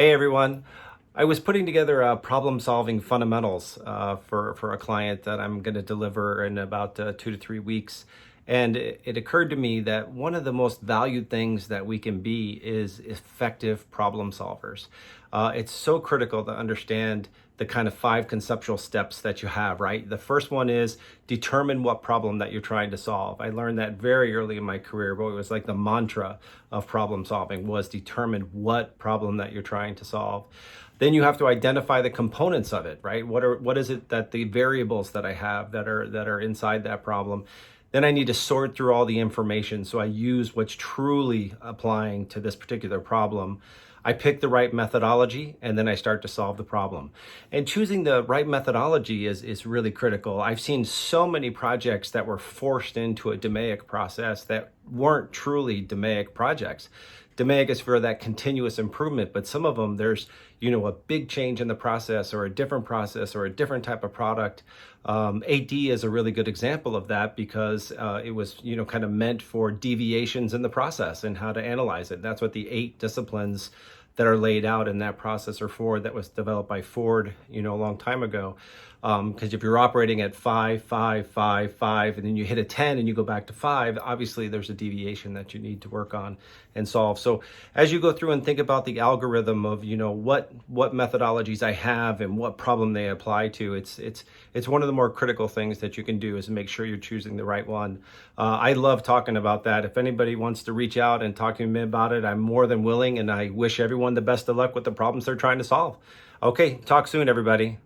Hey everyone. I was putting together a problem-solving fundamentals for a client that I'm going to deliver in about 2 to 3 weeks. And it occurred to me that one of the most valued things that we can be is effective problem solvers. It's so critical to understand the kind of 5 conceptual steps that you have, right? The first one is determine what problem that you're trying to solve. I learned that very early in my career, but it was like the mantra of problem solving was determine what problem that you're trying to solve. Then you have to identify the components of it, right? What is it that the variables that I have that are inside that problem? Then I need to sort through all the information so I use what's truly applying to this particular problem. I pick the right methodology and then I start to solve the problem. And choosing the right methodology is really critical. I've seen so many projects that were forced into a DMAIC process that weren't truly DMAIC projects. DMAIC is for that continuous improvement, but some of them there's a big change in the process or a different process or a different type of product. AD is a really good example of that because it was kind of meant for deviations in the process and how to analyze it. That's what the 8 disciplines that are laid out in that process are for. That was developed by Ford, a long time ago. Because if you're operating at 5, 5, 5, 5, and then you hit a 10 and you go back to 5, obviously there's a deviation that you need to work on and solve. So as you go through and think about the algorithm of what methodologies I have and what problem they apply to, it's one of the more critical things that you can do is make sure you're choosing the right one. I love talking about that. If anybody wants to reach out and talk to me about it, I'm more than willing, and I wish everyone the best of luck with the problems they're trying to solve. Okay, talk soon, everybody.